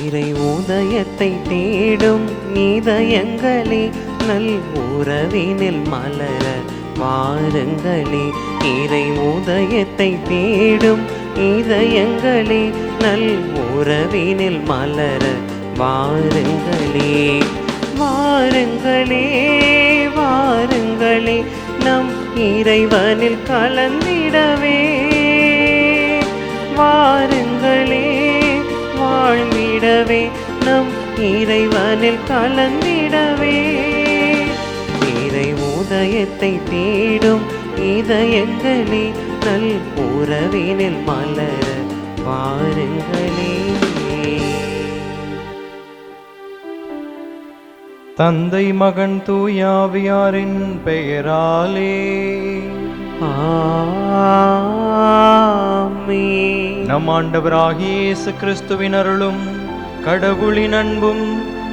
இறை உதயத்தை தேடும் இதயங்களே, நல் உறவினில் மலர வாருங்களே. இறை உதயத்தை தேடும் இதயங்களே, நல் உறவினில் மலர வாருங்களே. வாருங்களே வாருங்களே, நம் இறைவனில் கலந்திடவே. வாருங்களே வாழ்ந்திடவே, நம் இறைவனில் கலந்திடவே. இறை உதயத்தை தேடும் இதயங்களே, நல் உறவினில் மலர வாருங்களே. தந்தை மகன் தூயாவியாரின் பெயராலே ஆமென். நம் ஆண்டவராகிய இயேசு கிறிஸ்துவின் அருளும் கடவுளின் அன்பும்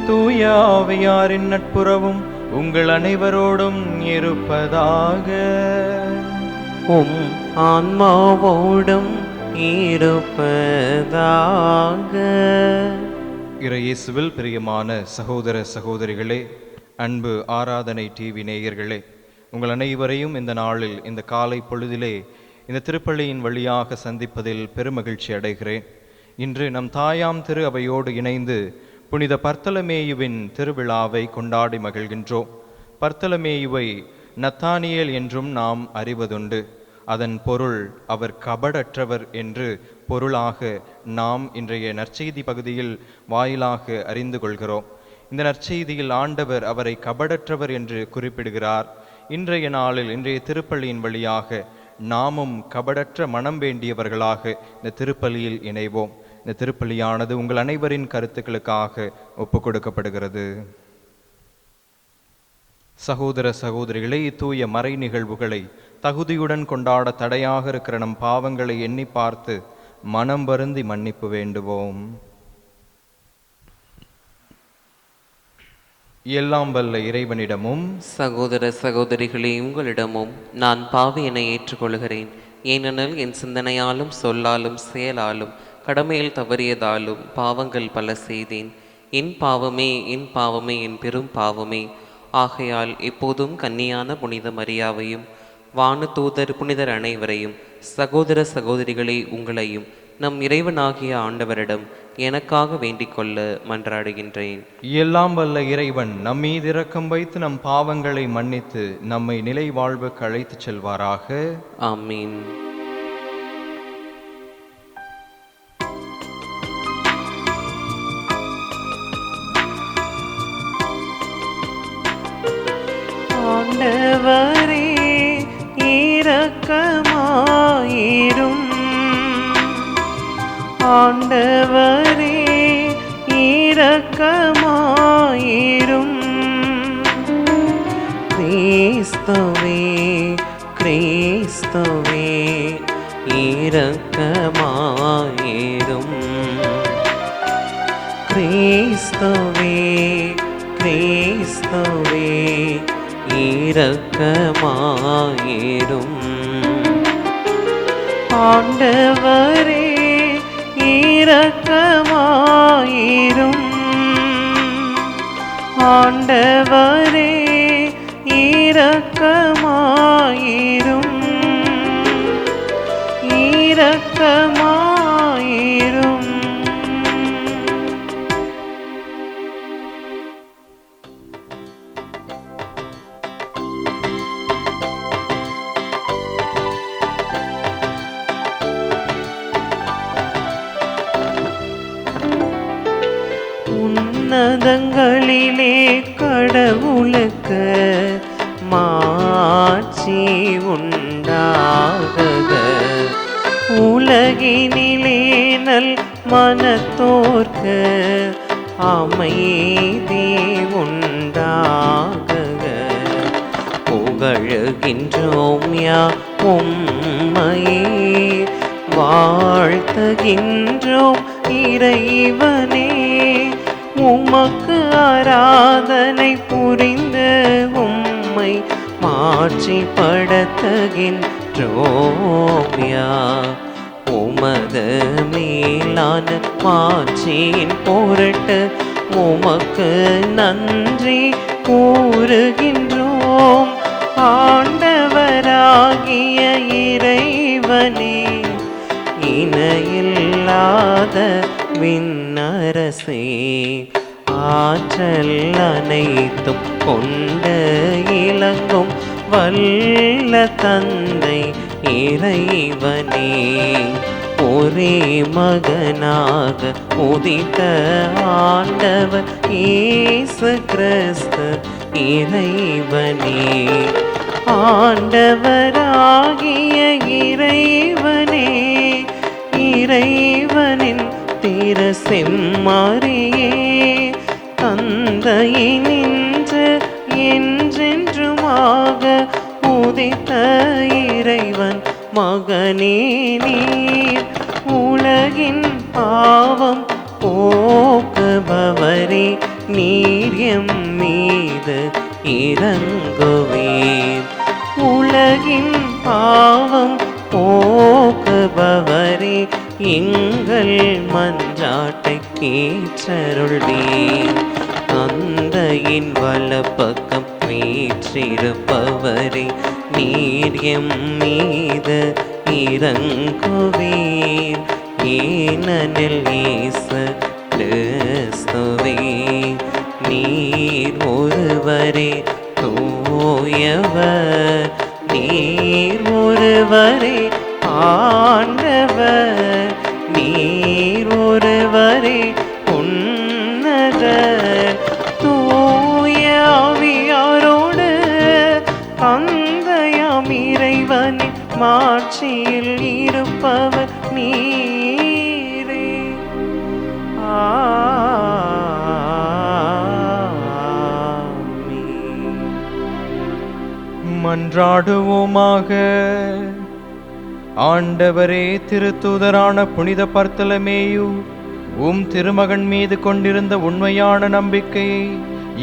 தூயாவியாரின் நட்புறவும் உங்கள் அனைவரோடும் இருப்பதாக. உம் ஆன்மாவோடும் இருப்பதாக. இறையேசுவில் பிரியமான சகோதர சகோதரிகளே, அன்பு ஆராதனை டிவி நேயர்களே, உங்கள் அனைவரையும் இந்த நாளில், இந்த காலை பொழுதிலே இந்த திருப்பள்ளியின் வழியாக சந்திப்பதில் பெருமகிழ்ச்சி அடைகிறேன். இன்று நம் தாயாம் திரு அவையோடு இணைந்து புனித பர்த்தலமேயுவின் திருவிழாவை கொண்டாடி மகிழ்கின்றோம். பர்த்தலமேயுவை நத்தானியேல் என்றும் நாம் அறிவதுண்டு. அதன் பொருள் அவர் கபடற்றவர் என்று பொருளாக நாம் இன்றைய நற்செய்தி பகுதியில் வாயிலாக அறிந்து கொள்கிறோம். இந்த நற்செய்தியில் ஆண்டவர் அவரை கபடற்றவர் என்று குறிப்பிடுகிறார். இன்றைய நாளில், இன்றைய திருப்பலியின் வழியாக நாமும் கபடற்ற மனம் வேண்டியவர்களாக இந்த திருப்பலியில் இணைவோம். இந்த திருப்பலியானது உங்கள் அனைவரின் கருத்துக்களுக்காக ஒப்புக் கொடுக்கப்படுகிறது. சகோதர சகோதரிகளே, தூய மறை நிகழ்வுகளை தகுதியுடன் கொண்டாட தடையாக இருக்கிற நம் பாவங்களை எண்ணி பார்த்து மனம் வருந்தி மன்னிப்பு வேண்டுவோம். எல்லாம் வல்ல இறைவனிடமும் சகோதர சகோதரிகளே, உங்களிடமும் நான் பாவியனை ஏற்றுக்கொள்கிறேன். ஏனெனில் என் சிந்தனையாலும் சொல்லாலும் செயலாலும் கடமையில் தவறியதாலும் பாவங்கள் பல செய்தேன். என் பாவமே என் பாவமே, என் பெரும் பாவமே. ஆகையால் எப்போதும் கன்னியான புனித மரியாவையும் வானு தூதர் புனிதர் அனைவரையும், சகோதர சகோதரிகளே உங்களையும் நம் இறைவனாகிய ஆண்டவரிடம் எனக்காக வேண்டிக் கொள்ள மன்றாடுகின்றேன். எல்லாம் வல்ல இறைவன் நம் மீது இரக்கம் வைத்து நம் பாவங்களை மன்னித்து நம்மை நிலை வாழ்வுக்கு அழைத்துச் செல்வாராக. ஆமீன். ஆண்டவரே இரக்கமாயிரும். ஆண்டவரே இரக்கமாயிரும். கிறிஸ்துவே கிறிஸ்துவே இரக்கமாயிரும். கிறிஸ்துவே கிறிஸ்துவே இரக்கமாயிரும். ஆண்டவரே இரக்கமாயிரும். ஆண்டவரே இரக்கமாயிரும். இரக்கமாயிரும். உன்னதங்களிலே கடவுளுக்கு மாட்சி உண்டாகுக. உலகினிலே நல் மனத்தோர்க்கு அமைதி உண்டாகுக. புகழுகின்றோம் யா உம்மையே, வாழ்த்துகின்றோம் இறைவனே. உமக்கு ஆராதனை புரிந்து உம்மை மாட்சிப்படுத்துகின்றோம் யா உமது மேலான மாட்சியின் பொருட்டு உமக்கு நன்றி கூறுகின்றோம். ஆண்டவராகிய இறைவனே, இணையில்லாத விண்ணரசே, ஆற்றல் அனைத்தும் கொண்ட இலங்கும் வல்ல தந்தை இறைவனே, ஒரே மகனாக உதித்த ஆண்டவர் இயேசு கிறிஸ்து இறைவனே, ஆண்டவராகிய இறைவனே, இறைவனின் திரு செம்மறியே, தந்தையினின்று என்றென்றுமாக உதித்த இறைவன் மகனே நீர், உலகின் பாவம் போக்குபவரே, நீர் எம் மீது இரங்குவீர். உலகின் பாவம் போக்குபவரே, எங்கள் மன்றாட்டை ஏற்றருள்வீர். தந்தையின் வலப்பக்கம் வீற்றிருப்பவரே, நீர் எம் மீது இரங்குவீர். ஏனெனில் இயேசு கிறிஸ்துவே, நீர் ஒருவரே தூயவர், நீர் ஒருவரே ஆண்டவர், நீர் ஒருவரே உன்னதர். தூய ஆவியாரோடு தந்தையாம் இறைவனின் மாட்சியில் இருப்பவர் நீரே. ஆமென். மன்றாடுவோமாக. ஆண்டவரே, திருத்தூதரான புனித பர்த்தலமேயு திருமகன் மீது கொண்டிருந்த உண்மையான நம்பிக்கையை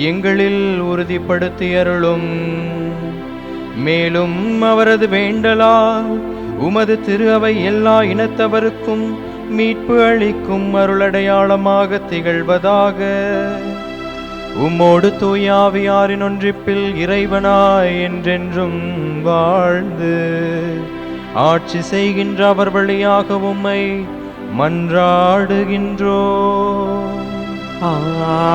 எங்களில் உறுதிப்படுத்தி அருளும். மேலும் அவரது வேண்டலால் உமது திரு அவை எல்லா இனத்தவருக்கும் மீட்பு அளிக்கும் அருளடையாளமாக திகழ்வதாக. உம்மோடு தூயாவியாரின் ஒன்றிப்பில் இறைவனாய் என்றென்றும் வாழ்ந்து ஆட்சி செய்கின்ற அவர் வழியாக உம்மை மன்றாடுகின்றோம். ஆமென்.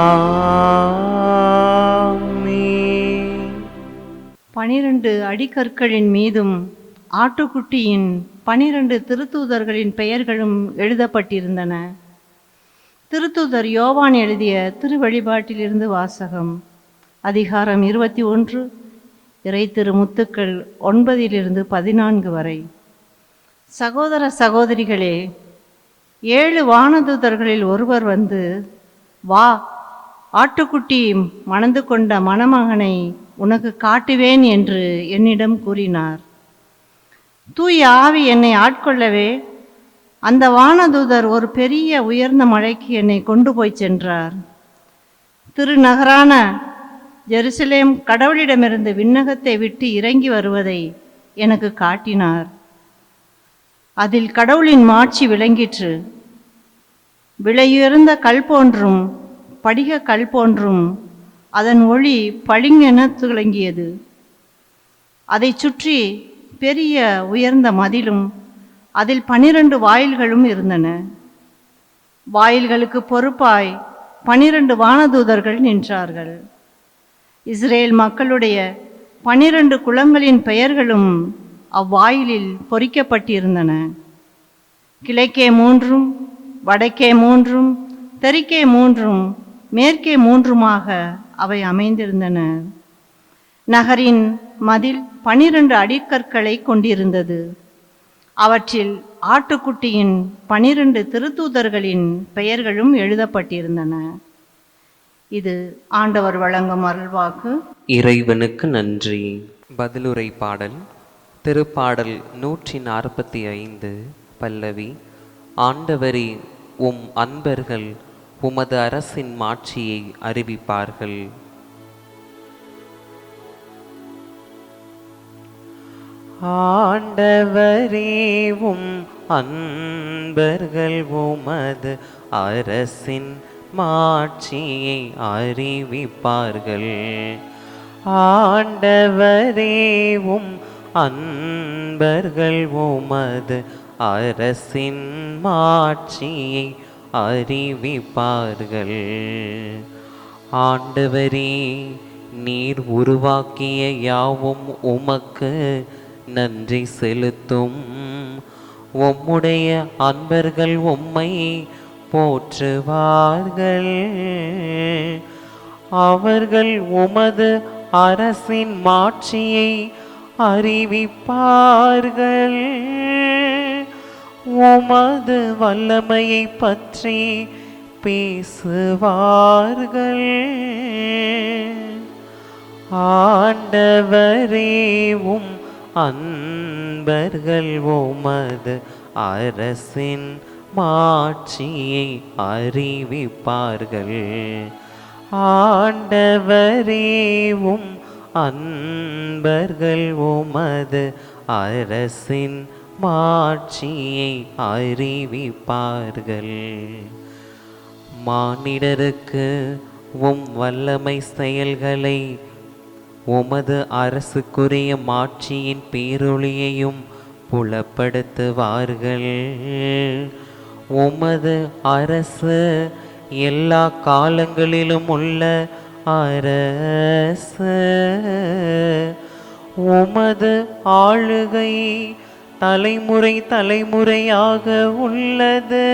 12 அடிக்கற்களின் மீதும் ஆட்டுக்குட்டியின் 12 திருத்தூதர்களின் பெயர்களும் எழுதப்பட்டிருந்தன. திருத்தூதர் யோவான் எழுதிய திருவழிபாட்டிலிருந்து வாசகம். அதிகாரம் 21, இறை திருமுத்துக்கள் 9-14 வரை. சகோதர சகோதரிகளே, 7 வானதூதர்களில் ஒருவர் வந்து, வா, ஆட்டுக்குட்டி மணந்து கொண்ட மணமகனை உனக்கு காட்டுவேன் என்று என்னிடம் கூறினார். தூய ஆவி என்னை ஆட்கொள்ளவே அந்த வானதூதர் ஒரு பெரிய உயர்ந்த மலைக்கு என்னை கொண்டு போய் சென்றார். திருநகரான ஜெருசலேம் கடவுளிடமிருந்து விண்ணகத்தை விட்டு இறங்கி வருவதை எனக்கு காட்டினார். அதில் கடவுளின் மாட்சி விளங்கிற்று. விலையுயர்ந்த கல் போன்றும் படிக கல் போன்றும் அதன் ஒளி பளிங்கென துலங்கியது. அதை சுற்றி பெரிய உயர்ந்த மதிலும் அதில் 12 வாயில்களும் இருந்தன. வாயில்களுக்கு பொறுப்பாய் 12 வானதூதர்கள் நின்றார்கள். இஸ்ரேல் மக்களுடைய 12 குலங்களின் பெயர்களும் அவ்வாயிலில் பொறிக்கப்பட்டிருந்தன. கிழக்கே 3, வடக்கே 3, தெற்கே 3, மேற்கே 3 அவை அமைந்திருந்தன. நகரின் மதில் 12 அடிக்கற்களை கொண்டிருந்தது. அவற்றில் ஆட்டுக்குட்டியின் 12 திருத்தூதர்களின் பெயர்களும் எழுதப்பட்டிருந்தன. இது ஆண்டவர் வழங்கும் அருள்வாக்கு. இறைவனுக்கு நன்றி. பதிலுரை பாடல். திருப்பாடல் 145 பல்லவி. ஆண்டவரே, உம் அன்பர்கள் உமது அரசின் மாட்சியை அறிவிப்பார்கள். ஆண்டவரேவும் அன்பர்கள் உமது அரசின் மாட்சியை அறிவிப்பார்கள். ஆண்டவரேவும் அன்பர்கள் உமது அரசின் மாட்சியை அறிவிப்பார்கள். ஆண்டவரே, நீர் உருவாக்கிய யாவும் உமக்கு நன்றி செலுத்தும். உம்முடைய அன்பர்கள் உம்மை போற்றுவார்கள். அவர்கள் உமது அரசின் மாட்சியை அறிவிப்பார்கள். உமது வல்லமையை பற்றி பேசுவார்கள். ஆண்டவரேவும் அன்பர்கள் உமது அரசின் மாட்சியை அறிவிப்பார்கள். ஆண்டவரேவும் அன்பர்கள் உமது அரசின் மாட்சியை அறிவிப்பார்கள். மானிடருக்கு வல்லமை செயல்களை உமது அரசுக்குரிய மாட்சியின் பேரொளியையும் புலப்படுத்துவார்கள். உமது அரசு எல்லா காலங்களிலும் உள்ள அரசு. உமது ஆளுகை தலைமுறை தலைமுறையாக உள்ளது.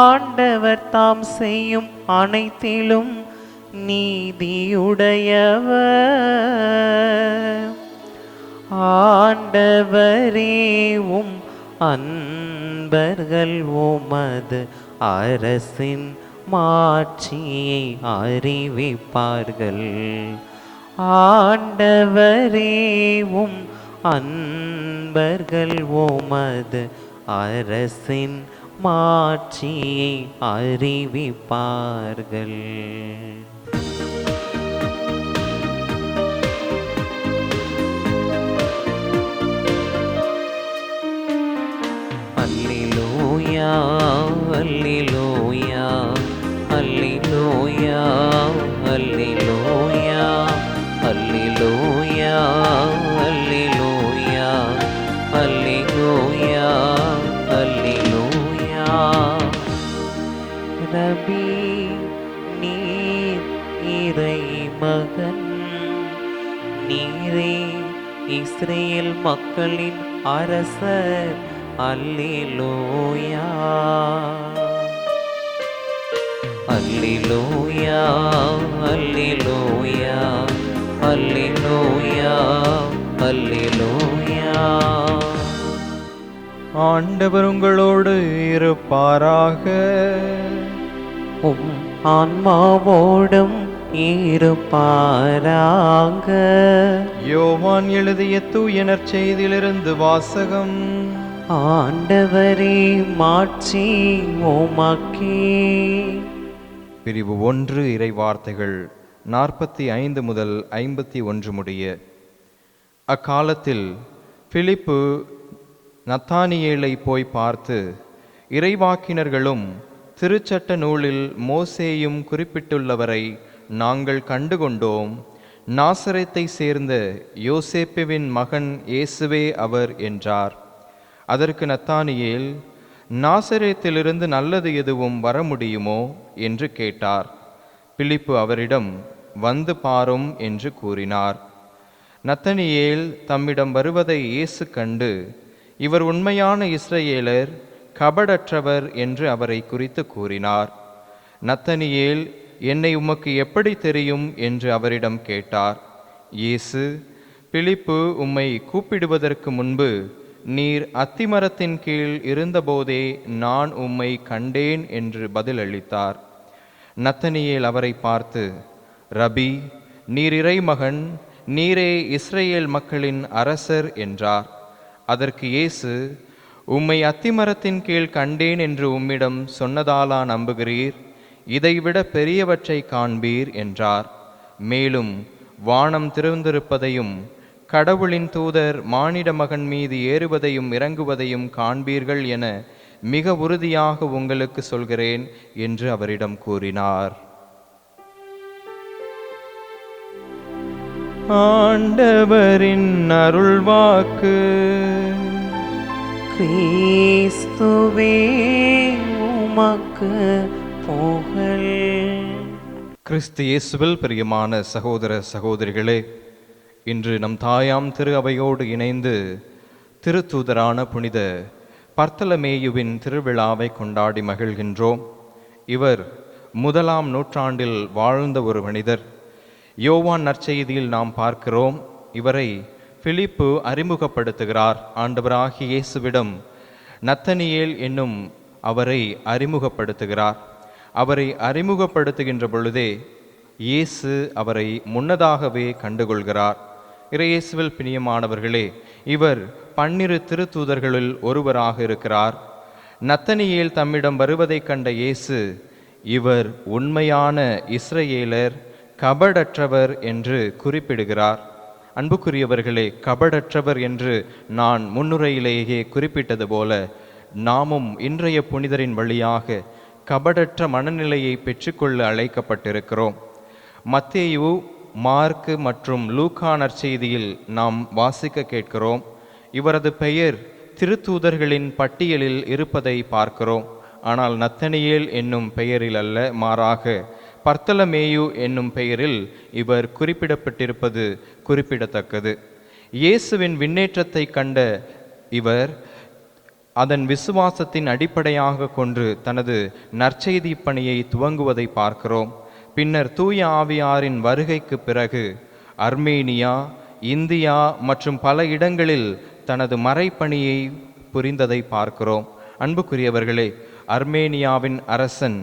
ஆண்டவர் தாம் செய்யும் அனைத்திலும் நீதியுடையவர். ஆண்டவரேவும் அன்பர்கள் உமது அரசின் மாட்சியை அறிவிப்பார்கள். ஆண்டவரேவும் அன்பர்கள் உமது அரசின் மாட்சியை அறிவிப்பார்கள். அல்லேலூயா, அல்லேலூயா, அல்லேலூயா, அல்லேலூயா, அல்லேலூயா, அல்லேலூயா, அல்லேலூயா, அல்லேலூயா. ரபி, நீர் இறைமகன், நீரே இஸ்ரேல் மக்களின் அரசர். அல்லேலூயா, அல்லேலூயா, அல்லேலூயா, அல்லேலூயா, அல்லேலூயா. ஆண்டவர் உங்களோடு இருப்பாராக. ஆன்மாவோடும் இருப்பாராக. யோவான் எழுதிய தூய நற்செய்தியிலிருந்து வாசகம். ஆண்டவரே, மாட்சி உமக்கே. பிரிவு 1 இறை வார்த்தைகள் 45 முதல் 51 முடிய. அக்காலத்தில் பிலிப்பு நத்தானியேலை போய் பார்த்து, இறைவாக்கினர்களும் திருச்சட்ட நூலில் மோசேயும் குறிப்பிட்டுள்ளவரை நாங்கள் கண்டுகொண்டோம். நாசரேத்தை சேர்ந்த யோசேப்புவின் மகன் இயேசுவே அவர் என்றார். அதற்கு நத்தானியேல், நாசரேத்திலிருந்து நல்லது எதுவும் வர முடியுமோ என்று கேட்டார். பிலிப்பு அவரிடம், வந்து பாரும் என்று கூறினார். நத்தனியேல் தம்மிடம் வருவதை இயேசு கண்டு, இவர் உண்மையான இஸ்ரவேலர், கபடற்றவர் என்று அவரை குறித்து கூறினார். நத்தனியேல், என்னை உமக்கு எப்படி தெரியும் என்று அவரிடம் கேட்டார். இயேசு, பிலிப்பு உம்மை கூப்பிடுவதற்கு முன்பு நீர் அத்திமரத்தின் கீழ் இருந்தபோதே நான் உம்மை கண்டேன் என்று பதிலளித்தார். நத்தனியேல் அவரை பார்த்து, ரபி, நீர் இறைமகன், நீரே இஸ்ரேல் மக்களின் அரசர் என்றார். அதற்கு இயேசு, உம்மை அத்திமரத்தின் கீழ் கண்டேன் என்று உம்மிடம் சொன்னதாலா நம்புகிறீர்? இதைவிட பெரியவற்றை காண்பீர் என்றார். மேலும் வானம் திறந்திருப்பதையும் கடவுளின் தூதர் மானிட மகன் மீது ஏறுவதையும் இறங்குவதையும் காண்பீர்கள் என மிக உறுதியாக உங்களுக்கு சொல்கிறேன் என்று அவரிடம் கூறினார். ஆண்டவரின் அருள்வாக்கு. கிறிஸ்துவே உமக்கு புகழ். கிறிஸ்து இயேசுவில் பிரியமான சகோதர சகோதரிகளே, இன்று நம் தாயாம் திரு அவையோடு இணைந்து திருத்தூதரான புனித பர்த்தலமேயுவின் திருவிழாவை கொண்டாடி மகிழ்கின்றோம். இவர் 1ஆம் நூற்றாண்டில் வாழ்ந்த ஒரு மனிதர். யோவான் நற்செய்தியில் நாம் பார்க்கிறோம், இவரை பிலிப்பு அறிமுகப்படுத்துகிறார். ஆண்டவராகிய இயேசுவிடம் நத்தனியேல் என்னும் அவரை அறிமுகப்படுத்துகிறார். அவரை அறிமுகப்படுத்துகின்ற பொழுதே இயேசு அவரை முன்னதாகவே கண்டுகொள்கிறார். இறையேசுவில் பிரியமானவர்களே, இவர் 12 திருத்தூதர்களில் ஒருவராக இருக்கிறார். நத்தனியேல் தம்மிடம் வருவதைக் கண்ட இயேசு, இவர் உண்மையான இஸ்ரவேலர், கபடற்றவர் என்று குறிப்பிடுகிறார். அன்புக்குரியவர்களே, கபடற்றவர் என்று நான் முன்னுரையிலேயே குறிப்பிட்டது போல நாமும் இன்றைய புனிதரின் வழியாக கபடற்ற மனநிலையை பெற்றுக்கொள்ள அழைக்கப்பட்டிருக்கிறோம். மத்தேயு, மார்க்கு மற்றும் லூக்கா நற்செய்தியில் நாம் வாசிக்க கேட்கிறோம். இவரது பெயர் திருத்தூதர்களின் பட்டியலில் இருப்பதை பார்க்கிறோம். ஆனால் நத்தனியேல் என்னும் பெயரில் அல்ல, மாறாக பர்த்தலமேயு என்னும் பெயரில் இவர் குறிப்பிடப்பட்டிருப்பது குறிப்பிடத்தக்கது. இயேசுவின் விண்ணேற்றத்தை கண்ட இவர் அதன் விசுவாசத்தின் அடிப்படையாக கொண்டு தனது நற்செய்தி பணியை துவங்குவதை பார்க்கிறோம். பின்னர் தூய ஆவியாரின் வருகைக்கு பிறகு அர்மேனியா, இந்தியா மற்றும் பல இடங்களில் தனது மறைப்பணியை புரிந்ததை பார்க்கிறோம். அன்புக்குரியவர்களே, அர்மேனியாவின் அரசன்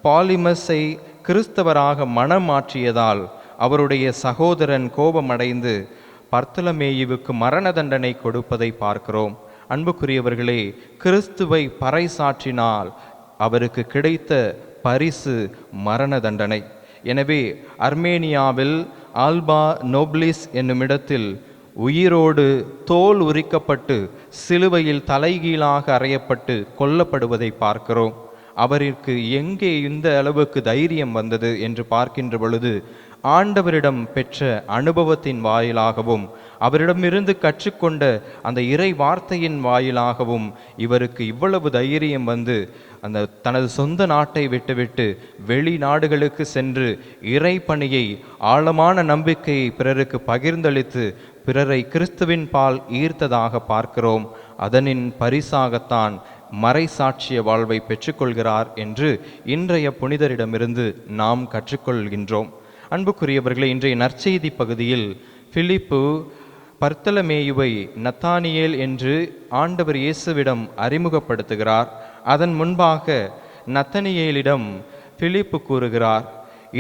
பாலிமஸை கிறிஸ்தவராக மனம் மாற்றியதால் அவருடைய சகோதரன் கோபமடைந்து பர்த்தலமேயுவுக்கு மரண தண்டனை கொடுப்பதை பார்க்கிறோம். அன்புக்குரியவர்களே, கிறிஸ்துவை பறைசாற்றினால் அவருக்கு கிடைத்த பரிசு மரண தண்டனை. எனவே அர்மேனியாவில் ஆல்பா நோப்லிஸ் என்னுமிடத்தில் உயிரோடு தோல் உரிக்கப்பட்டு சிலுவையில் தலைகீழாக அறையப்பட்டு கொல்லப்படுவதை பார்க்கிறோம். அவருக்கு எங்கே இந்த அளவுக்கு தைரியம் வந்தது என்று பார்க்கின்ற பொழுது ஆண்டவரிடம் பெற்ற அனுபவத்தின் வாயிலாகவும் அவரிடமிருந்து கற்றுக்கொண்ட அந்த இறை வார்த்தையின் வாயிலாகவும் இவருக்கு இவ்வளவு தைரியம் வந்து அந்த தனது சொந்த நாட்டை விட்டுவிட்டு வெளிநாடுகளுக்கு சென்று இறை பணியை, ஆழமான நம்பிக்கையை பிறருக்கு பகிர்ந்தளித்து பிறரை கிறிஸ்துவின் பால் ஈர்த்ததாக பார்க்கிறோம். அதனின் பரிசாகத்தான் மறைசாட்சிய வாழ்வை பெற்றுக்கொள்கிறார் என்று இன்றைய புனிதரிடமிருந்து நாம் கற்றுக்கொள்கின்றோம். அன்புக்குரியவர்களே, இன்றைய நற்செய்தி பகுதியில் பிலிப்பு பர்த்தலமேயுவை நத்தானியேல் என்று ஆண்டவர் இயேசுவிடம் அறிமுகப்படுத்துகிறார். அதன் முன்பாக நத்தனியேலிடம் பிலிப்பு கூறுகிறார்,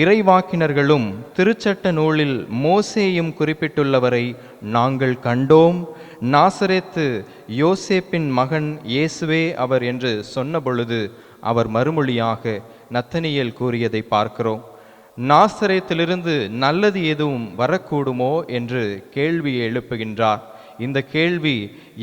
இறைவாக்கினர்களும் திருச்சட்ட நூலில் மோசேயும் குறிப்பிட்டுள்ளவரை நாங்கள் கண்டோம். நாசரேத்து யோசேப்பின் மகன் இயேசுவே அவர் என்று சொன்ன பொழுது அவர் மறுமொழியாக நத்தனியேல் கூறியதை பார்க்கிறோம். நாசரேத்திலிருந்து நல்லது எதுவும் வரக்கூடுமோ என்று கேள்வியை எழுப்புகின்றார். இந்த கேள்வி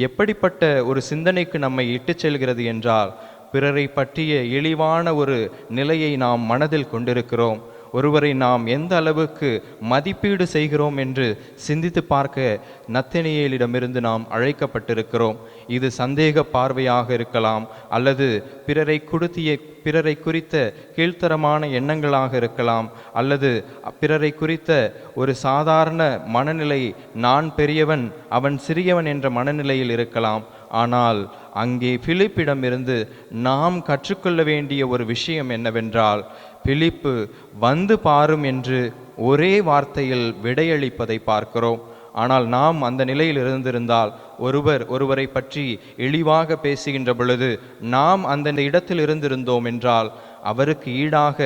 எப்படிப்பட்ட ஒரு சிந்தனைக்கு நம்மை இட்டுச் செல்கிறது என்றால், பிறரை பற்றிய இழிவான ஒரு நிலையை நாம் மனதில் கொண்டிருக்கிறோம். ஒருவரை நாம் எந்த அளவுக்கு மதிப்பீடு செய்கிறோம் என்று சிந்தித்து பார்க்க நத்தனியேலிடமிருந்து நாம் அழைக்கப்பட்டிருக்கிறோம். இது சந்தேக பார்வையாக இருக்கலாம், அல்லது பிறரை குறித்த கீழ்த்தரமான எண்ணங்களாக இருக்கலாம், அல்லது பிறரை குறித்த ஒரு சாதாரண மனநிலை, நான் பெரியவன் அவன் சிறியவன் என்ற மனநிலையில் இருக்கலாம். ஆனால் அங்கே பிலிப்பிடமிருந்து நாம் கற்றுக்கொள்ள வேண்டிய ஒரு விஷயம் என்னவென்றால், பிலிப்பு வந்து பாரும் என்று ஒரே வார்த்தையில் விடையளிப்பதை பார்க்கிறோம். ஆனால் நாம் அந்த நிலையில் இருந்திருந்தால், ஒருவரை பற்றி இழிவாக பேசுகின்ற பொழுது நாம் அந்த இடத்தில் இருந்திருந்தோம் என்றால் அவருக்கு ஈடாக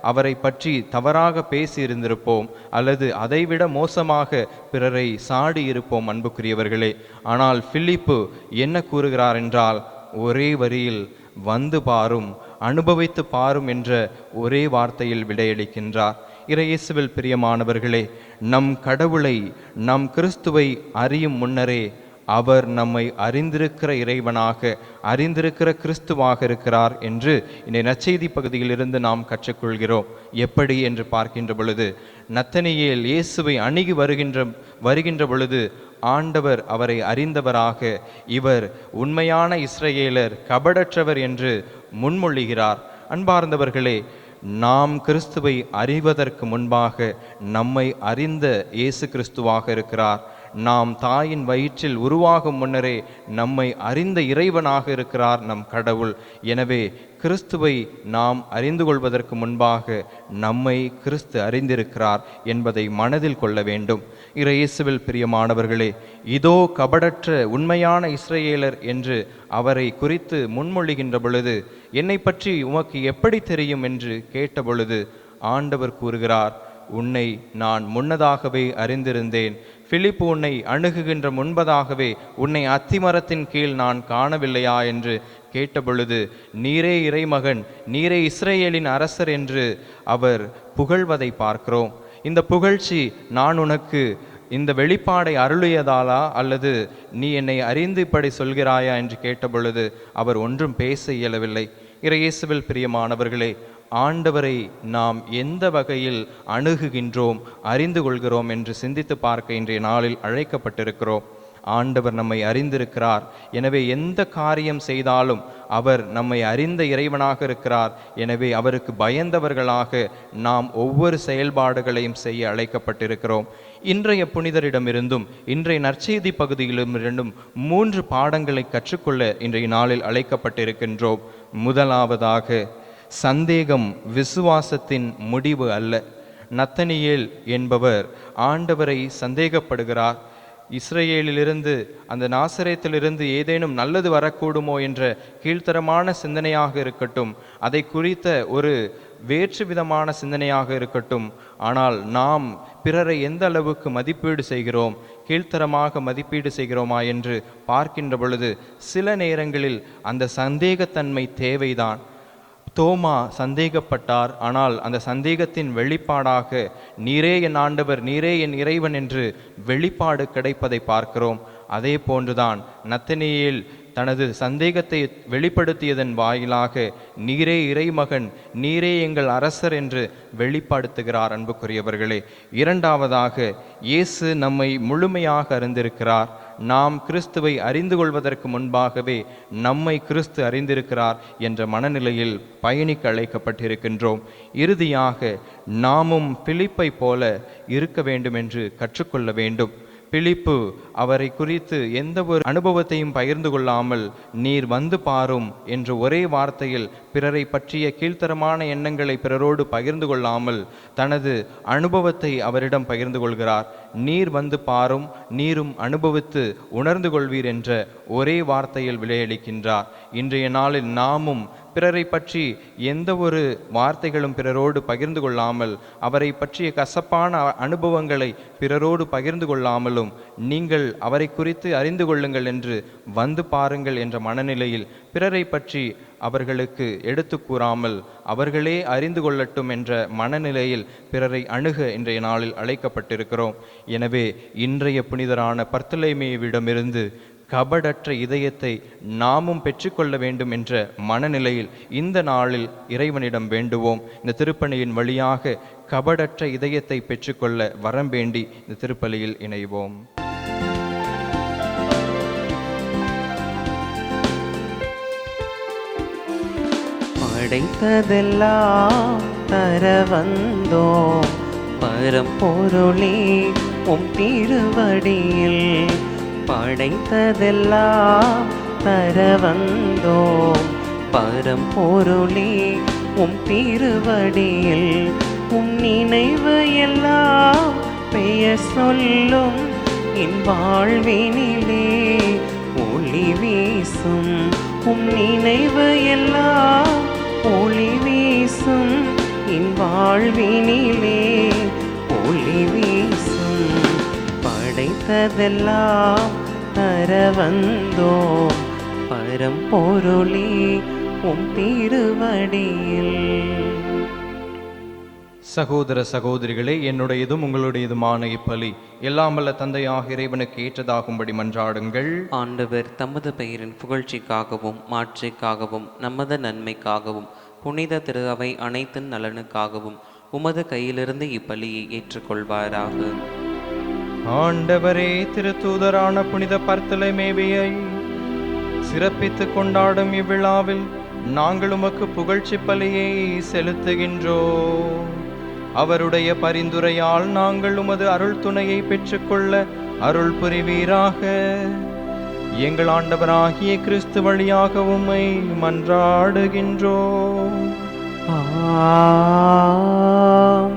அவரை பற்றி தவறாக பேசி இருந்திருப்போம், அல்லது அதைவிட மோசமாக பிறரை சாடி இருப்போம். அன்புக்குரியவர்களே, ஆனால் பிலிப்பு என்ன கூறுகிறார் என்றால், ஒரே வரியில் வந்து பாரும், அனுபவித்து பாரும் என்ற ஒரே வார்த்தையில் விடையளிக்கின்றார். இறையேசுவில் பிரியமானவர்களே, நம் கடவுளை, நம் கிறிஸ்துவை அறியும் முன்னரே அவர் நம்மை அறிந்திருக்கிற இறைவனாக, அறிந்திருக்கிற கிறிஸ்துவாக இருக்கிறார் என்று இந்த நற்செய்தி பகுதியிலிருந்து நாம் கற்றுக்கொள்கிறோம். எப்படி என்று பார்க்கின்ற பொழுது, நத்தனியேல் இயேசுவை அணுகி வருகின்ற பொழுது ஆண்டவர் அவரை அறிந்தவராக, இவர் உண்மையான இஸ்ரவேலர், கபடற்றவர் என்று முன்மொழிகிறார். அன்பார்ந்தவர்களே, நாம் கிறிஸ்துவை அறிவதற்கு முன்பாக நம்மை அறிந்த இயேசு கிறிஸ்துவாக இருக்கிறார். நாம் தாயின் வயிற்றில் உருவாகும் முன்னரே நம்மை அறிந்த இறைவனாக இருக்கிறார் நம் கடவுள். எனவே கிறிஸ்துவை நாம் அறிந்து கொள்வதற்கு முன்பாக நம்மை கிறிஸ்து அறிந்திருக்கிறார் என்பதை மனதில் கொள்ள வேண்டும். இயேசுவில் பிரியமானவர்களே, இதோ கபடற்ற உண்மையான இஸ்ரவேலர் என்று அவரை குறித்து முன்மொழிகின்ற பொழுது, என்னை பற்றி உமக்கு எப்படி தெரியும் என்று கேட்ட பொழுது ஆண்டவர் கூறுகிறார், உன்னை நான் முன்னதாகவே அறிந்திருந்தேன். பிலிப்பு உன்னை அணுகுகின்ற முன்பதாகவே உன்னை அத்திமரத்தின் கீழ் நான் காணவில்லையா என்று கேட்டபொழுது, நீரே இறைமகன், நீரே இஸ்ரேலின் அரசர் என்று அவர் புகழ்வதை பார்க்கிறோம். இந்த புகழ்ச்சி நான் உனக்கு இந்த வெளிப்பாடை அருளியதாலா அல்லது நீ என்னை அறிந்து இப்படி சொல்கிறாயா என்று கேட்டபொழுது அவர் ஒன்றும் பேச இயலவில்லை. இறையேசுவில் பிரியமானவர்களே, ஆண்டவரை நாம் எந்த வகையில் அணுகுகின்றோம், அறிந்து கொள்கிறோம் என்று சிந்தித்து பார்க்க இன்றைய நாளில் அழைக்கப்பட்டிருக்கிறோம். ஆண்டவர் நம்மை அறிந்திருக்கிறார். எனவே எந்த காரியம் செய்தாலும் அவர் நம்மை அறிந்த இறைவனாக இருக்கிறார். எனவே அவருக்கு பயந்தவர்களாக நாம் ஒவ்வொரு செயல்பாடுகளையும் செய்ய அழைக்கப்பட்டிருக்கிறோம். இன்றைய புனிதரிடமிருந்தும் இன்றைய நற்செய்தி பகுதியிலிருந்தும் 3 பாடங்களை கற்றுக்கொள்ள இன்றைய நாளில் அழைக்கப்பட்டிருக்கின்றோம். முதலாவதாக, சந்தேகம் விசுவாசத்தின் முடிவு அல்ல. நத்தனியேல் என்பவர் ஆண்டவரை சந்தேகப்படுகிறார். இஸ்ரேலிலிருந்து, அந்த நாசரேத்திலிருந்து ஏதேனும் நல்லது வரக்கூடுமோ என்ற கீழ்த்தரமான சிந்தனையாக இருக்கட்டும், அதை குறித்த ஒரு வேற்று விதமான சிந்தனையாக இருக்கட்டும், ஆனால் நாம் பிறரை எந்த அளவுக்கு மதிப்பீடு செய்கிறோம், கீழ்த்தரமாக மதிப்பீடு செய்கிறோமா என்று பார்க்கின்ற பொழுது சில நேரங்களில் அந்த சந்தேகத்தன்மை தேவைதான். தோமா சந்தேகப்பட்டார். ஆனால் அந்த சந்தேகத்தின் வெளிப்பாடாக நீரே என் ஆண்டவர், நீரே என் இறைவன் என்று வெளிப்பாடு கிடைப்பதை பார்க்கிறோம். அதே போன்றுதான் நத்தனியேல் தனது சந்தேகத்தை வெளிப்படுத்தியதன் வாயிலாக நீரே இறைமகன், நீரே எங்கள் அரசர் என்று வெளிப்படுத்துகிறார். அன்புக்குரியவர்களே, இரண்டாவதாக, இயேசு நம்மை முழுமையாக அறிந்திருக்கிறார். நாம் கிறிஸ்துவை அறிந்து கொள்வதற்கு முன்பாகவே நம்மை கிறிஸ்து அறிந்திருக்கிறார் என்ற மனநிலையில் பயணிக்க அழைக்கப்பட்டிருக்கின்றோம். இறுதியாக, நாமும் பிலிப்பை போல இருக்க வேண்டும் என்று கற்றுக்கொள்ள வேண்டும். பிலிப்பு அவரை குறித்து எந்த ஒரு அனுபவத்தையும் பகிர்ந்து கொள்ளாமல், நீர் வந்து பாரும் என்ற ஒரே வார்த்தையில் பிறரை பற்றிய கீழ்த்தரமான எண்ணங்களை பிறரோடு பகிர்ந்து கொள்ளாமல் தனது அனுபவத்தை அவரிடம் பகிர்ந்து கொள்கிறார். நீர் வந்து பாரும், நீரும் அனுபவித்து உணர்ந்து கொள்வீர் என்ற ஒரே வார்த்தையில் விளையளிக்கின்றார். இன்றைய நாளில் நாமும் பிறரை பற்றி எந்த ஒரு வார்த்தைகளும் பிறரோடு பகிர்ந்து கொள்ளாமல், அவரை பற்றிய கசப்பான அனுபவங்களை பிறரோடு பகிர்ந்து கொள்ளாமலும், நீங்கள் அவரை குறித்து அறிந்து கொள்ளுங்கள் என்று வந்து பாருங்கள் என்ற மனநிலையில் பிறரை பற்றி அவர்களுக்கு எடுத்து கூறாமல் அவர்களே அறிந்து கொள்ளட்டும் என்ற மனநிலையில் பிறரை அணுக இன்றைய நாளில் அழைக்கப்பட்டிருக்கிறோம். எனவே இன்றைய புனிதரான பர்த்தலேமேயுவிடமிருந்து கபடற்ற இதயத்தை நாமும் பெற்றுக்கொள்ள வேண்டும் என்ற மனநிலையில் இந்த நாளில் இறைவனிடம் வேண்டுவோம். இந்த திருப்பணியின் வழியாக கபடற்ற இதயத்தை பெற்றுக்கொள்ள வரம் வேண்டி இந்த திருப்பலியில் இணைவோம். படைத்ததெல்லாம் தர வந்தோம், பரம்பொருளே உம் திருவடியில். படைத்ததெல்லாம் தர வந்தோம், பரம்பொருளே உம் திருவடியில். உம் நினைவு எல்லாம் பெயர் சொல்லும் என் வாழ்வினிலே ஒளி வீசும். உம் நினைவு எல்லாம் ஒளி வீசும் என் வாழ்வினிலே ஒளி வீசும். படைத்ததெல்லாம் தர வந்தோம், பரம்பொருளே உம் திருவடியில். சகோதர சகோதரிகளே, என்னுடையதும் உங்களுடையதுமான இப்பலி எல்லாம் வல்ல தந்தையாக இறைவனுக்கு ஏற்றதாகும்படி மன்றாடுங்கள். ஆண்டவர் தமது பெயரின் புகழ்ச்சிக்காகவும் மாட்சிக்காகவும் நமது நன்மைக்காகவும் புனித திரு அவை அனைத்தின் நலனுக்காகவும் உமது கையிலிருந்து இப்பலியை ஏற்றுக்கொள்வாராக. ஆண்டவரே, திருத்தூதரான புனித பர்த்தலமேவியை சிறப்பித்து கொண்டாடும் இவ்விழாவில் நாங்கள் உமக்கு புகழ்ச்சி பலியை செலுத்துகின்றோம். அவருடைய பரிந்துரையால் நாங்கள் உமது அருள் துணையை பெற்றுக்கொள்ள அருள் புரிவீராக. எங்கள் ஆண்டவராகிய கிறிஸ்து வழியாக உம்மை மன்றாடுகின்றோம்.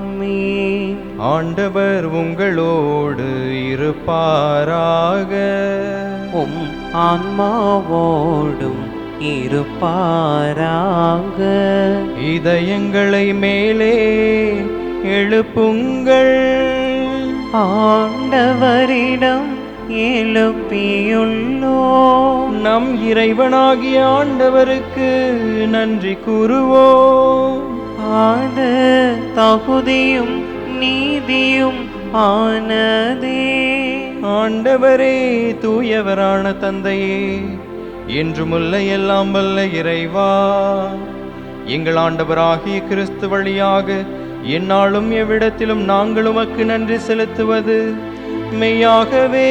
ஆமென். ஆண்டவர் உங்களோடு இருப்பாராக. உம் ஆன்மாவோடும் இருப்பாராக. இதயங்களை மேலே எழுப்புங்கள். ஆண்டவரிடம் எழுப்பியுள்ளோம். நம் இறைவனாகிய ஆண்டவருக்கு நன்றி கூறுவோம். அது தகுதியும் நீதியும் ஆனதே. ஆண்டவரே, தூயவரான தந்தையே, என்றுமுள்ள எல்லாம் வல்ல இறைவா, எங்கள் ஆண்டவராகிய கிறிஸ்து வழியாக எந்நாளும் எவ்விடத்திலும் நாங்கள் உமக்கு நன்றி செலுத்துவது மெய்யாகவே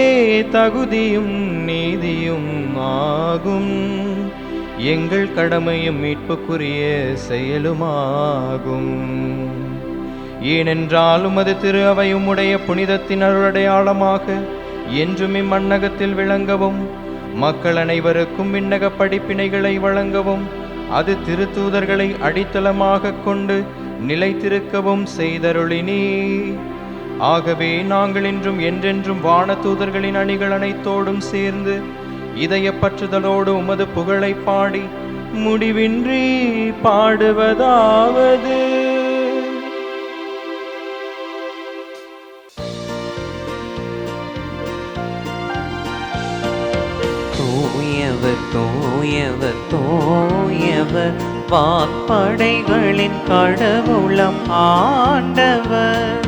தகுதியும் நீதியும் ஆகும். எங்கள் கடமையும் மீட்புக்குரிய செயலுமாகும். ஏனென்றால் உமது திரு அவை உம்முடைய புனிதத்தின் அருளடையாளமாக என்றும் இம்மண்ணகத்தில் விளங்கவும், மக்கள் அனைவருக்கும் விண்ணக படிப்பினைகளை வழங்கவும், அது திருத்தூதர்களை அடித்தளமாக கொண்டு நிலைத்திருக்கவும் செய்தருளினீ. ஆகவே நாங்கள் இன்றும் என்றென்றும் வான தூதர்களின் அணிகள் அனைத்தோடும் சேர்ந்து இதய பற்றுதலோடு உமது புகழை பாடி முடிவின்றி பாடுவதாவது: தூயவர் தூயவர் தூயவர், வான்படைகளின் கடவுளம் ஆண்டவர்.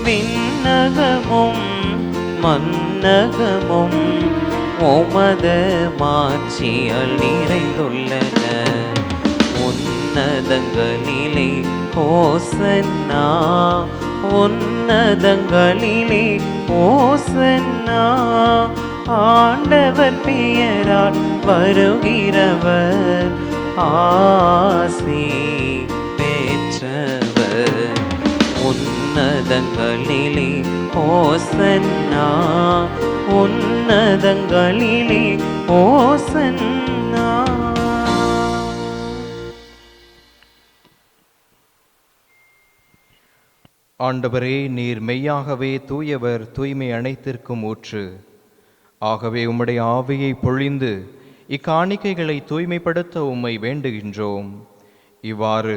விண்ணகமும் மன்னகமும் உமது மாட்சியால் நிறைந்துள்ளன. உன்னதங்களிலே ஓசன்னா, உன்னதங்களிலே ஓசன்னா. ஆண்டவர் பெயரால் வருகிறவர் ஆசி பெற்றவர். உன்னதங்களிலே ஓசன்னா, உன்னதங்களிலே ஓசன்னா. ஆண்டவரே, நீர் மெய்யாகவே தூயவர், தூய்மை அனைத்திற்கும் ஊற்று. ஆகவே உம்முடைய ஆவியை பொழிந்து இக்காணிக்கைகளை தூய்மைப்படுத்த உம்மை வேண்டுகின்றோம். இவ்வாறு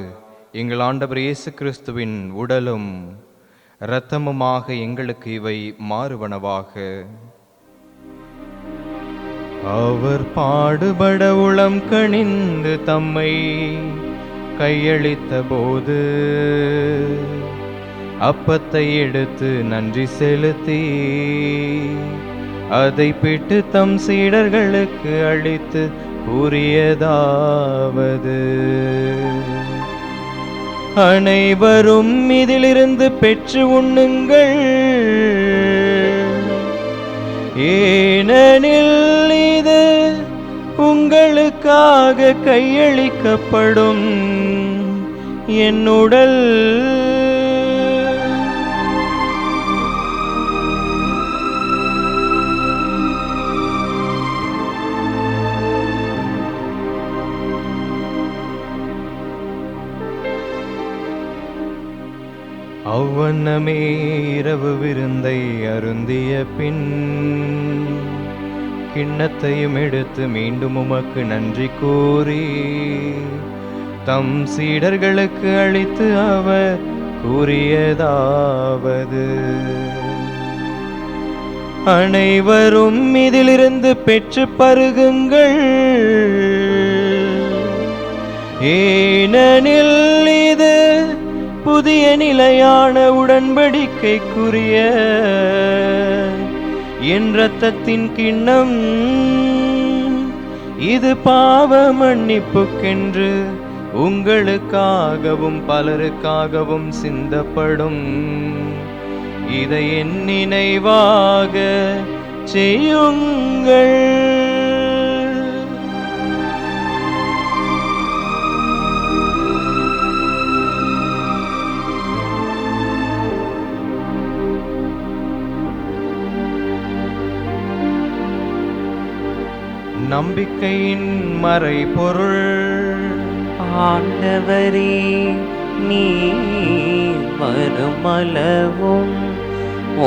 எங்கள் ஆண்டவர் இயேசு கிறிஸ்துவின் உடலும் இரத்தமுமாக எங்களுக்கு இவை மாறுவனவாக. அவர் பாடுபட உளம் கனிந்து தம்மை கையளித்த போது அப்பத்தை எடுத்து நன்றி செலுத்தி அதை பிட்டு தம் சீடர்களுக்கு அளித்து கூறியதாவது: அனைவரும் இதிலிருந்து பெற்று உண்ணுங்கள், ஏனெனில் இது உங்களுக்காக கையளிக்கப்படும் என் உடல். அவ்வண்ணமே இரவு விருந்தை அருந்திய பின் கிண்ணத்தையும் எடுத்து மீண்டும் உமக்கு நன்றி கூறி தம் சீடர்களுக்கு அளித்து அவர் கூறியதாவது: அனைவரும் இதிலிருந்து பெற்று பருகுங்கள், ஏனெனில் இது புதிய நிலையான உடன்படிக்கைக்குரிய என் இரத்தத்தின் கிண்ணம், இது பாவ மன்னிப்புக்கென்று உங்களுக்காகவும் பலருக்காகவும் சிந்தப்படும். இதை என் நினைவாக செய்யுங்கள். நம்பிக்கையின் மறைபொருள். ஆண்டவரே, நீ வருமளவும்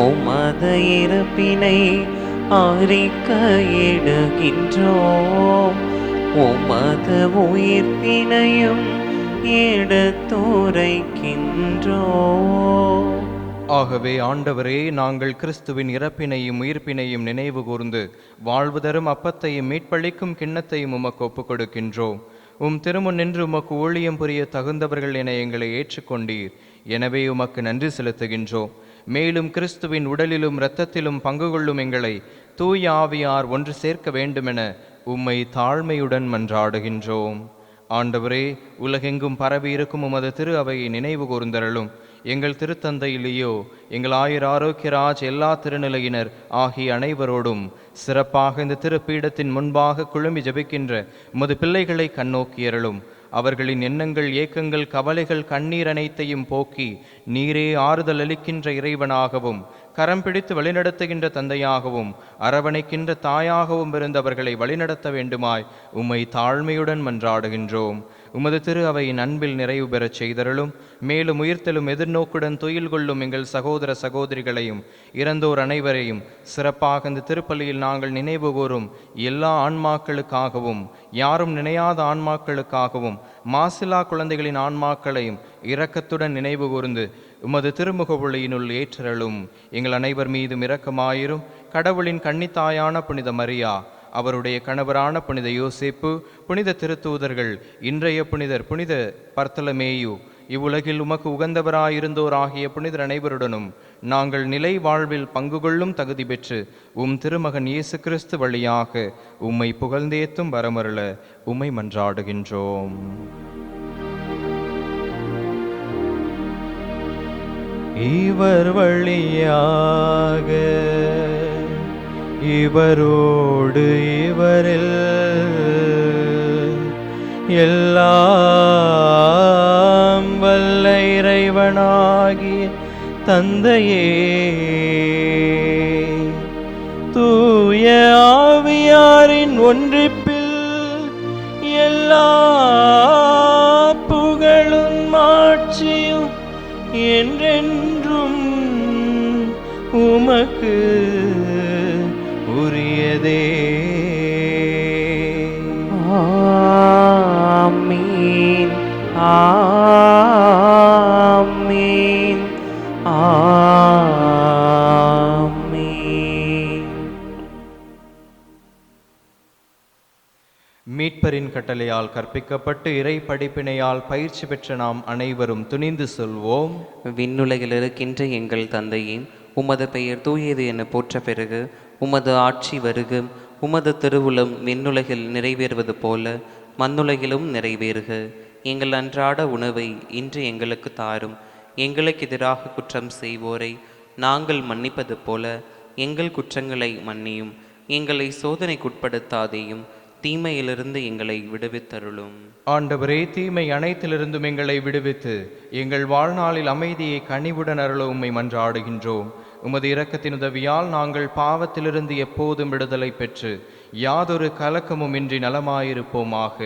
உமது இருப்பினை அறிக்கையிடுகின்றோம், உமது உயிர்ப்பினையும் எடுத்துரைக்கின்றோம். ஆகவே ஆண்டவரே, நாங்கள் கிறிஸ்துவின் இறப்பினையும் உயிர்ப்பினையும் நினைவு கூர்ந்து வாழ்வு தரும் அப்பத்தையும் மீட்பளிக்கும் கிண்ணத்தையும் உமக்கு ஒப்புக் கொடுக்கின்றோம். திருமுன் நின்று உமக்கு ஊழியம் புரிய தகுந்தவர்கள் என எங்களை ஏற்றுக்கொண்டீர். எனவே உமக்கு நன்றி செலுத்துகின்றோம். மேலும் கிறிஸ்துவின் உடலிலும் இரத்தத்திலும் பங்கு கொள்ளும் எங்களை தூய ஆவியார் ஒன்று சேர்க்க வேண்டுமென உம்மை தாழ்மையுடன் மன்றாடுகின்றோம். ஆண்டவரே, உலகெங்கும் பரவி இருக்கும் உமது திரு அவையை நினைவு கூர்ந்தருளும். எங்கள் திருத்தந்தை லியோ, எங்கள் ஆயர் ஆரோக்கியராஜ், எல்லா திருநிலையினர் ஆகிய அனைவரோடும் சிறப்பாக இந்த திருப்பீடத்தின் முன்பாக குழுமி ஜபிக்கின்ற உமது பிள்ளைகளை கண்ணோக்கியருளும். அவர்களின் எண்ணங்கள், ஏக்கங்கள், கவலைகள், கண்ணீர் அனைத்தையும் போக்கி நீரே ஆறுதல் அளிக்கின்ற இறைவனாகவும் கரம் பிடித்து வழிநடத்துகின்ற தந்தையாகவும் அரவணைக்கின்ற தாயாகவும் இருந்தவர்களை வழிநடத்த வேண்டுமாய் உம்மை தாழ்மையுடன் மன்றாடுகின்றோம். உமது திரு அவையின் அன்பில் நிறைவு பெறச் செய்தருளும். மேலும் உயிர்த்தெழும் எதிர்நோக்குடன் துயில் கொள்ளும் எங்கள் சகோதர சகோதரிகளையும் இறந்தோர் அனைவரையும் சிறப்பாக இந்த திருப்பலியில் நாங்கள் நினைவு கூறும் எல்லா ஆன்மாக்களுக்காகவும், யாரும் நினையாத ஆன்மாக்களுக்காகவும், மாசிலா குழந்தைகளின் ஆன்மாக்களையும் இரக்கத்துடன் நினைவு கூர்ந்து உமது திருமுக ஒளியினுள் ஏற்றருளும். எங்கள் அனைவர் மீதும் இரக்கமாயிரும். கடவுளின் கன்னித்தாயான புனித மரியா, அவருடைய கணவரான புனித யோசேப்பு, புனித திருத்தூதர்கள், இன்றைய புனிதர் புனித பர்த்தலமேயு, இவ்வுலகில் உமக்கு உகந்தவராயிருந்தோர் ஆகிய புனிதர் அனைவருடனும் நாங்கள் நிலை வாழ்வில் பங்கு கொள்ளும் தகுதி பெற்று திருமகன் இயேசு கிறிஸ்து வழியாக உம்மை புகழ்ந்தேத்தும் வரமருள உம்மை மன்றாடுகின்றோம். இவர் வழியாக, இவரோடு, இவரில் எல்லாம் வல்ல இறைவனாகிய தந்தையே, தூய ஆவியாரின் ஒன்றிப்பில் எல்லா புகழும் மாட்சியும் என்றென்றும் உமக்கு உரியதே. ஆமீன், ஆமீன், ஆமீன். மீட்பரின் கட்டளையால் கற்பிக்கப்பட்டு இறை படிப்பினையால் பயிற்சி பெற்ற நாம் அனைவரும் துணிந்து சொல்வோம். விண்ணுலகில் இருக்கின்ற எங்கள் தந்தையே, உமது பெயர் தூயது என போற்ற பெருகு. உமது ஆட்சி வருக. உமது திருவுளம் விண்ணுலகில் நிறைவேறுவது போல மண்ணுலகிலும் நிறைவேறுக. எங்கள் அன்றாட உணவை இன்று எங்களுக்கு தாரும். எங்களுக்கு எதிராக குற்றம் செய்வோரை நாங்கள் மன்னிப்பது போல எங்கள் குற்றங்களை மன்னியும். எங்களை சோதனைக்குட்படுத்தாதேயும், தீமையிலிருந்து எங்களை விடுவித்தருளும். ஆண்டவரே, தீமை அனைத்திலிருந்தும் எங்களை விடுவித்து எங்கள் வாழ்நாளில் அமைதியை கனிவுடன் அருள உம்மை மன்றாடுகின்றோம். உமது இரக்கத்தின் உதவியால் நாங்கள் பாவத்திலிருந்து எப்போதும் விடுதலை பெற்று யாதொரு கலக்கமும் இன்றி நலமாயிருப்போமாக.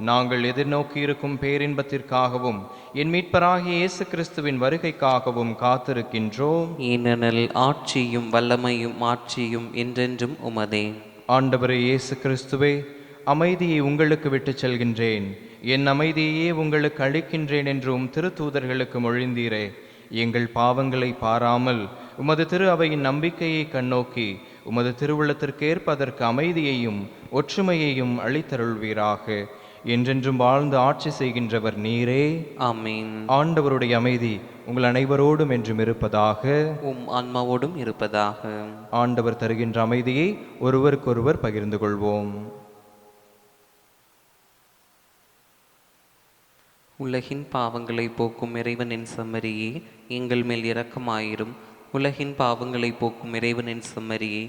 நாங்கள் எதிர்நோக்கி இருக்கும் பேரின்பத்திற்காகவும் என் மீட்பராகிய இயேசு கிறிஸ்துவின் வருகைக்காகவும் காத்திருக்கின்றோம். ஏனெனில் ஆட்சியும் வல்லமையும் மாட்சியும் என்றென்றும் உமதே. ஆண்டவரே இயேசு கிறிஸ்துவே, அமைதியை உங்களுக்கு விட்டுச் செல்கின்றேன், என் அமைதியையே உங்களுக்கு அளிக்கின்றேன் என்றும் திருத்தூதர்களுக்கு மொழிந்தீரே. எங்கள் பாவங்களை பாராமல் உமது திரு அவையின் நம்பிக்கையை கண்ணோக்கி உமது திருவுள்ளத்திற்கேற்ப அதற்கு அமைதியையும் ஒற்றுமையையும் அளித்தருள்வீராக. என்றென்றும் வாழ்ந்து ஆட்சி செய்கின்றவர் நீரே. ஆமென். ஆண்டவருடைய அமைதி உங்கள் அனைவரோடும் என்றும் இருப்பதாக. உம் ஆன்மாவோடும் இருப்பதாக. ஆண்டவர் தருகின்ற அமைதியை ஒருவருக்கொருவர் பகிர்ந்து கொள்வோம். உலகின் பாவங்களை போக்கும் இறைவனின் செம்மறியே, எங்கள் மேல் இரக்கமாயிரும். உலகின் பாவங்களை போக்கும் இறைவனின் செம்மறியே,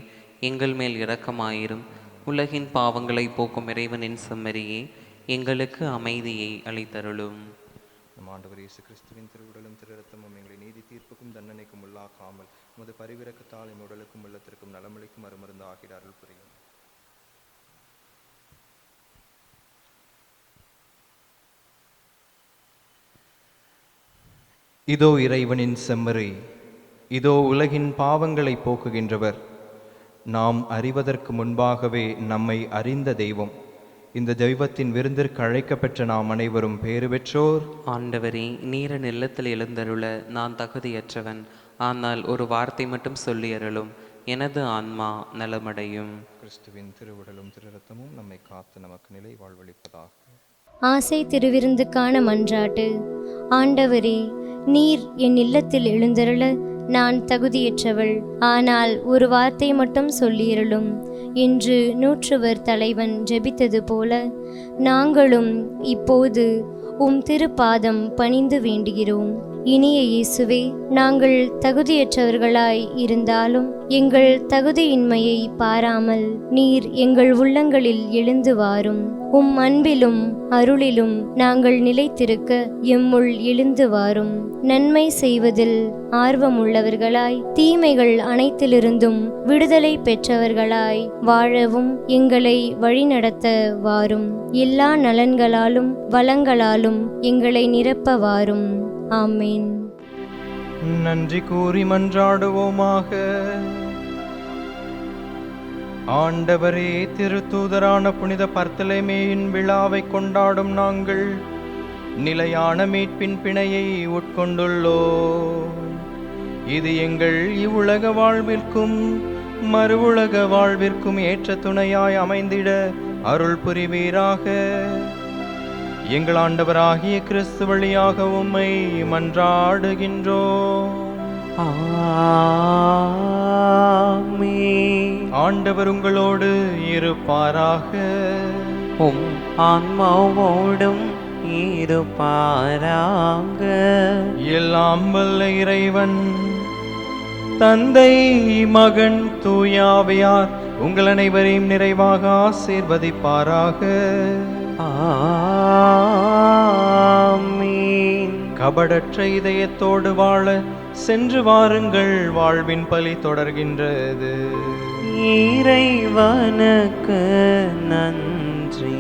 எங்கள் மேல் இரக்கமாயிரும். உலகின் பாவங்களை போக்கும் இறைவனின் செம்மறியே, எங்களுக்கு அமைதியை அளித்தருளும். நம் ஆண்டவர் இயேசு கிறிஸ்துவின் திருவுடலும் திரு இரத்தமும் எங்களை நீதி தீர்ப்புக்கும் தண்டனைக்கும் உள்ளாக்காமல் உமது பரிவிரக்கத்தால் எம் உடலுக்கும் உள்ளத்திற்கும் நலமளிக்கும் அருமருந்து ஆகிட அருள் புரியும். இதோ இறைவனின் செம்மறி, இதோ உலகின் பாவங்களை போக்குகின்றவர். நாம் அறிவதற்கு முன்பாகவே நம்மை அறிந்த தெய்வம். இந்த தெய்வத்தின் விருந்திற்கு அழைக்கப்பெற்ற நாம் அனைவரும் பேறு பெற்றோர். ஆண்டவரே, நீர நிலத்தில் எழுந்தருள நான் தகுதியற்றவன். ஆனால் ஒரு வார்த்தை மட்டும் சொல்லி அருளும், எனது ஆன்மா நலமடையும். கிறிஸ்துவின் திருவுடலும் திரு இரத்தமும் நம்மை காத்து நமக்கு நிலை வாழ்வளிப்பதாக. ஆசை திருவிருந்துக்கான மன்றாட்டு. ஆண்டவரே, நீர் என் இல்லத்தில் எழுந்தருள நான் தகுதியற்றவள். ஆனால் ஒரு வார்த்தை மட்டும் சொல்லியருளும் என்று நூற்றுவர் தலைவன் ஜெபித்தது போல நாங்களும் இப்போது உம் திருப்பாதம் பணிந்து வேண்டுகிறோம். இனிய இயேசுவே, நாங்கள் தகுதியற்றவர்களாய் இருந்தாலும் எங்கள் தகுதியின்மையை பாராமல் நீர் எங்கள் உள்ளங்களில் எழுந்து வாரும். உம் அன்பிலும் அருளிலும் நாங்கள் நிலைத்திருக்க எம்முள் எழுந்து வாரும். நன்மை செய்வதில் ஆர்வமுள்ளவர்களாய் தீமைகள் அனைத்திலிருந்தும் விடுதலை பெற்றவர்களாய் வாழவும் எங்களை வழிநடத்த வாரும். எல்லா நலன்களாலும் வளங்களாலும் எங்களை நிரப்ப வாரும். ஆமேன். நன்றி கூறி மன்றாடுவோமாக. ஆண்டவரே, திருத்தூதரான புனித பர்த்தலமேயின் விழாவை கொண்டாடும் நாங்கள் நிலையான மீட்பின் பிணையை உட்கொண்டுள்ளோம். இது எங்கள் இவ்வுலக வாழ்விற்கும் மறுவுலக வாழ்விற்கும் ஏற்ற துணையாய் அமைந்திட அருள் புரிவீராக. எங்கள் ஆண்டவராகிய கிறிஸ்து வழியாக உம்மை மன்றாடுகின்றோம். ஆமென். ஆண்டவர் உங்களோடு இருப்பாராக. உம் ஆன்மாவோடும் இருப்பாராக. எல்லாம் வல்ல இறைவன் தந்தை, மகன், தூயாவியார் உங்கள் அனைவரையும் நிறைவாக ஆசீர்வதிப்பாராக. ஆமென். கபடற்ற இதயத்தோடு வாழ சென்று வாருங்கள், வாழ்வின் பலி தொடர்கின்றது. இறைவனுக்கு நன்றி.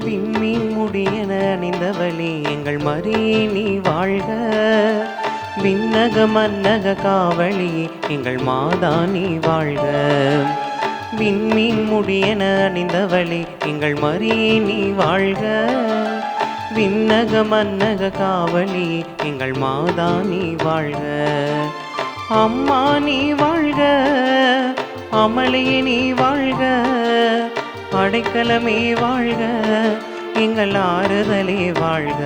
விண்மீன் முடியன அணிந்தவளே, எங்கள் மரியே நீ வாழ்க. விண்ணக மன்னக காவலி, எங்கள் மாதா நீ வாழ்க. விண்மீன் முடியன அணிந்தவளே, எங்கள் மரியே நீ வாழ்க. விண்ணக மன்னக காவலி, எங்கள் மாதா நீ வாழ்க. அம்மா நீ வாழ்க, அமளியே நீ வாழ்க. அடைக்கலமே வாழ்க, எங்கள் ஆறுதலே வாழ்க.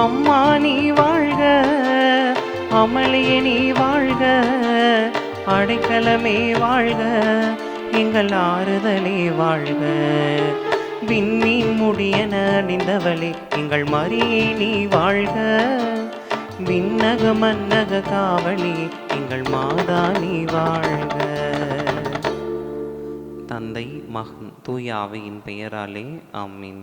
அம்மா நீ வாழ்க, அமளியே நீ வாழ்க. அடைக்கலமே வாழ்க, எங்கள் ஆறுதலே வாழ்க. விண்மீன் முடியன அணிந்தவளே, எங்கள் மரியே நீ வாழ்க. விண்ணக மன்னக காவலி, எங்கள் மாதா நீ வாழ்க. தந்தை, மகன், தூய ஆவியின் பெயராலே ஆமீன்.